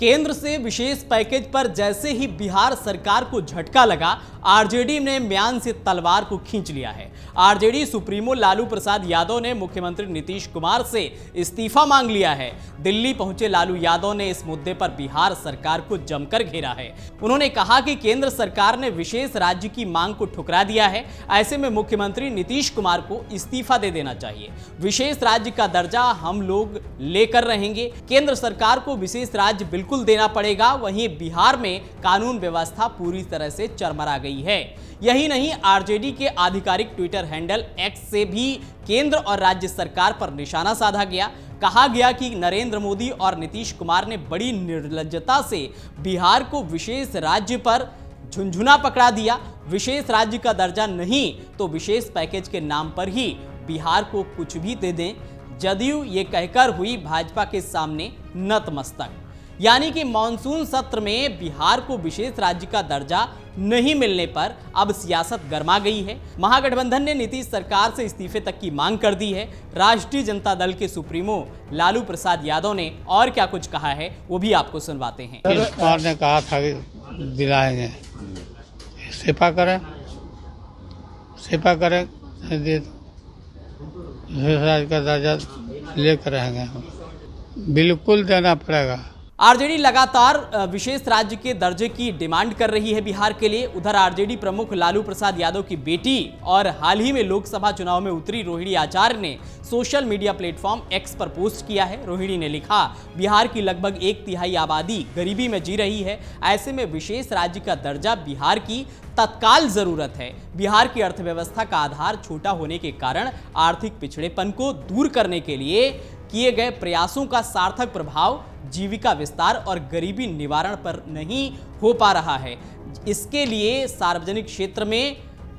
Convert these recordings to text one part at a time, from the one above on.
केंद्र से विशेष पैकेज पर जैसे ही बिहार सरकार को झटका लगा, आरजेडी ने म्यान से तलवार को खींच लिया है। आरजेडी सुप्रीमो लालू प्रसाद यादव ने मुख्यमंत्री नीतीश कुमार से इस्तीफा मांग लिया है। दिल्ली पहुंचे लालू यादव ने इस मुद्दे पर बिहार सरकार को जमकर घेरा है। उन्होंने कहा कि केंद्र सरकार ने विशेष राज्य की मांग को ठुकरा दिया है, ऐसे में मुख्यमंत्री नीतीश कुमार को इस्तीफा दे देना चाहिए। विशेष राज्य का दर्जा हम लोग लेकर रहेंगे। केंद्र सरकार को विशेष राज्य बिल्कुल देना पड़ेगा। वहीं बिहार में कानून व्यवस्था पूरी तरह से चरमरा गई है। यही नहीं, आरजेडी के आधिकारिक ट्विटर हैंडल एक्स से भी केंद्र और राज्य सरकार पर निशाना साधा गया। कहा गया कि नरेंद्र मोदी और नीतीश कुमार ने बड़ी निर्लज्जता से बिहार को विशेष राज्य पर झुनझुना पकड़ा दिया। विशेष राज्य का दर्जा नहीं तो विशेष पैकेज के नाम पर ही बिहार को कुछ भी दे दें। जदयू ये कहकर हुई भाजपा के सामने नतमस्तक। यानी कि मॉनसून सत्र में बिहार को विशेष राज्य का दर्जा नहीं मिलने पर अब सियासत गर्मा गई है। महागठबंधन ने नीतीश सरकार से इस्तीफे तक की मांग कर दी है। राष्ट्रीय जनता दल के सुप्रीमो लालू प्रसाद यादव ने और क्या कुछ कहा है वो भी आपको सुनवाते हैं। कुमार ने कहा था कि दिलाएंगे, इस्तीफा करें विशेष राज्य का दर्जा लेकर रहेंगे हम, बिल्कुल देना पड़ेगा। आरजेडी लगातार विशेष राज्य के दर्जे की डिमांड कर रही है बिहार के लिए। उधर आरजेडी प्रमुख लालू प्रसाद यादव की बेटी और हाल ही में लोकसभा चुनाव में उतरी रोहिणी आचार्य ने सोशल मीडिया प्लेटफॉर्म एक्स पर पोस्ट किया है। रोहिणी ने लिखा, बिहार की लगभग 1/3 आबादी गरीबी में जी रही है। ऐसे में विशेष राज्य का दर्जा बिहार की तत्काल जरूरत है। बिहार की अर्थव्यवस्था का आधार छोटा होने के कारण आर्थिक पिछड़ेपन को दूर करने के लिए किए गए प्रयासों का सार्थक प्रभाव जीविका विस्तार और गरीबी निवारण पर नहीं हो पा रहा है। इसके लिए सार्वजनिक क्षेत्र में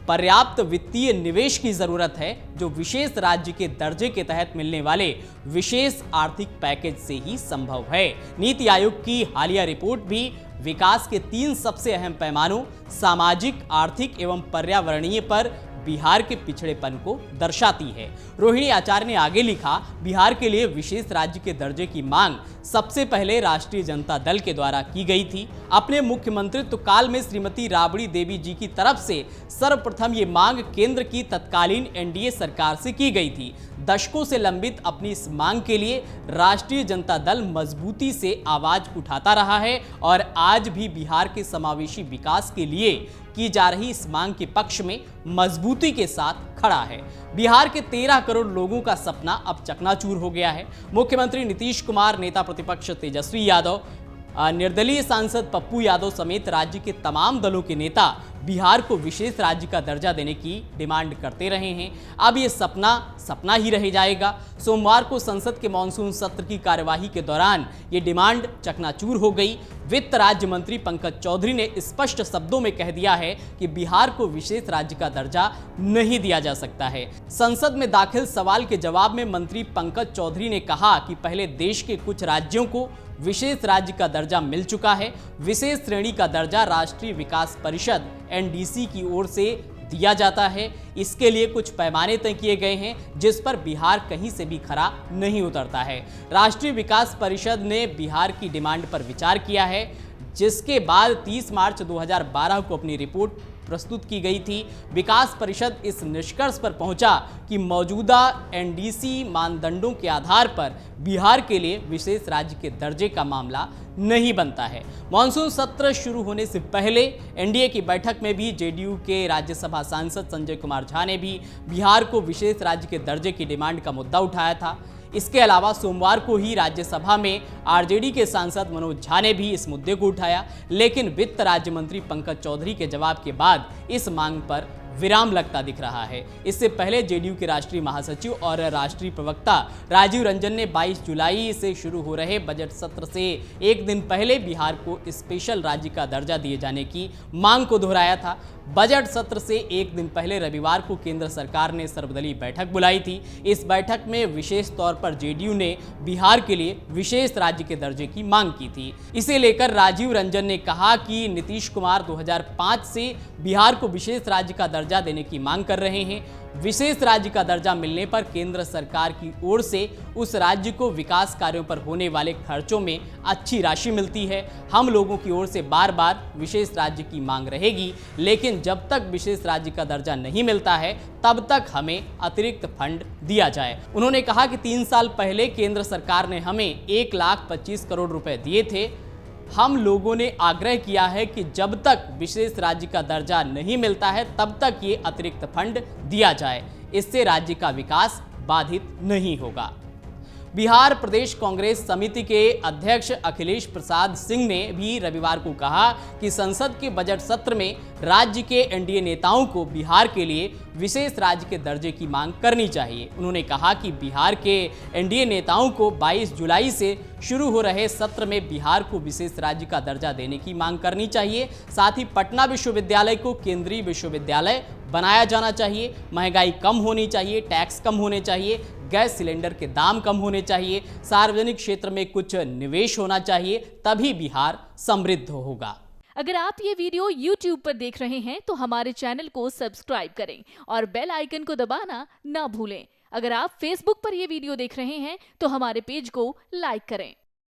पर्याप्त वित्तीय निवेश की जरूरत है, जो विशेष राज्य के दर्जे के तहत मिलने वाले विशेष आर्थिक पैकेज से ही संभव है। नीति आयोग की हालिया रिपोर्ट भी विकास के 3 सबसे अहम पैमानों सामाजिक, आर्थिक एवं पर्यावरणीय पर बिहार के पिछड़ेपन को दर्शाती है। रोहिणी आचार्य ने आगे लिखा, बिहार के लिए विशेष राज्य के दर्जे की मांग सबसे पहले राष्ट्रीय जनता दल के द्वारा की गई थी। अपने मुख्यमंत्रित्व काल में श्रीमती राबड़ी देवी जी की तरफ से सर्वप्रथम ये मांग केंद्र की तत्कालीन एनडीए सरकार से की गई थी। दशकों से लंबित अपनी इस मांग के लिए राष्ट्रीय जनता दल मजबूती से आवाज उठाता रहा है और आज भी बिहार के समावेशी विकास के लिए की जा रही इस मांग के पक्ष में मजबूती के साथ खड़ा है। बिहार के 13 करोड़ लोगों का सपना अब चकनाचूर हो गया है। मुख्यमंत्री नीतीश कुमार, नेता प्रतिपक्ष तेजस्वी यादव, निर्दलीय सांसद पप्पू यादव समेत राज्य के तमाम दलों के नेता बिहार को विशेष राज्य का दर्जा देने की डिमांड करते रहे हैं। अब ये सपना ही रह जाएगा। सोमवार को संसद के मानसून सत्र की कार्यवाही के दौरान ये डिमांड चकनाचूर हो गई। वित्त राज्य मंत्री पंकज चौधरी ने स्पष्ट शब्दों में कह दिया है कि बिहार को विशेष राज्य का दर्जा नहीं दिया जा सकता है। संसद में दाखिल सवाल के जवाब में मंत्री पंकज चौधरी ने कहा कि पहले देश के कुछ राज्यों को विशेष राज्य का दर्जा मिल चुका है। विशेष श्रेणी का दर्जा राष्ट्रीय विकास परिषद एनडीसी की ओर से दिया जाता है। इसके लिए कुछ पैमाने तय किए गए हैं, जिस पर बिहार कहीं से भी खरा नहीं उतरता है। राष्ट्रीय विकास परिषद ने बिहार की डिमांड पर विचार किया है, जिसके बाद 30 मार्च 2012 को अपनी रिपोर्ट प्रस्तुत की गई थी। विकास परिषद इस निष्कर्ष पर पहुंचा कि मौजूदा एनडीसी मानदंडों के आधार पर बिहार के लिए विशेष राज्य के दर्जे का मामला नहीं बनता है। मानसून सत्र शुरू होने से पहले एनडीए की बैठक में भी जेडीयू के राज्यसभा सांसद संजय कुमार झा ने भी बिहार को विशेष राज्य के दर्जे की डिमांड का मुद्दा उठाया था। इसके अलावा सोमवार को ही राज्यसभा में आरजेडी के सांसद मनोज झा ने भी इस मुद्दे को उठाया, लेकिन वित्त राज्य मंत्री पंकज चौधरी के जवाब के बाद इस मांग पर विराम लगता दिख रहा है। इससे पहले जेडीयू के राष्ट्रीय महासचिव और राष्ट्रीय प्रवक्ता राजीव रंजन ने 22 जुलाई से शुरू हो रहे बजट सत्र से एक दिन पहले बिहार को स्पेशल राज्य का दर्जा दिए जाने की मांग को दोहराया था। बजट सत्र से एक दिन पहले रविवार को केंद्र सरकार ने सर्वदलीय बैठक बुलाई थी। इस बैठक में विशेष तौर पर जेडीयू ने बिहार के लिए विशेष राज्य के दर्जे की मांग की थी। इसे लेकर राजीव रंजन ने कहा कि नीतीश कुमार 2005 से बिहार को विशेष राज्य का दर्जा देने की मांग कर रहे हैं। विशेष राज्य का दर्जा मिलने पर केंद्र सरकार की ओर से उस राज्य को विकास कार्यों पर होने वाले खर्चों में अच्छी राशि मिलती है। हम लोगों की ओर से बार बार विशेष राज्य की मांग रहेगी, लेकिन जब तक विशेष राज्य का दर्जा नहीं मिलता है तब तक हमें अतिरिक्त फंड दिया जाए। उन्होंने कहा कि 3 साल पहले केंद्र सरकार ने हमें 1,25 करोड़ रुपए दिए थे। हम लोगों ने आग्रह किया है कि जब तक विशेष राज्य का दर्जा नहीं मिलता है तब तक ये अतिरिक्त फंड दिया जाए। इससे राज्य का विकास बाधित नहीं होगा। बिहार प्रदेश कांग्रेस समिति के अध्यक्ष अखिलेश प्रसाद सिंह ने भी रविवार को कहा कि संसद के बजट सत्र में राज्य के एनडीए नेताओं को बिहार के लिए विशेष राज्य के दर्जे की मांग करनी चाहिए। उन्होंने कहा कि बिहार के एनडीए नेताओं को 22 जुलाई से शुरू हो रहे सत्र में बिहार को विशेष राज्य का दर्जा देने की मांग करनी चाहिए। साथ ही पटना विश्वविद्यालय को केंद्रीय विश्वविद्यालय बनाया जाना चाहिए। महंगाई कम होनी चाहिए, टैक्स कम होने चाहिए, गैस सिलेंडर के दाम कम होने चाहिए, सार्वजनिक क्षेत्र में कुछ निवेश होना चाहिए, तभी बिहार समृद्ध होगा। अगर आप ये वीडियो YouTube पर देख रहे हैं तो हमारे चैनल को सब्सक्राइब करें और बेल आइकन को दबाना ना भूलें। अगर आप Facebook पर ये वीडियो देख रहे हैं तो हमारे पेज को लाइक करें।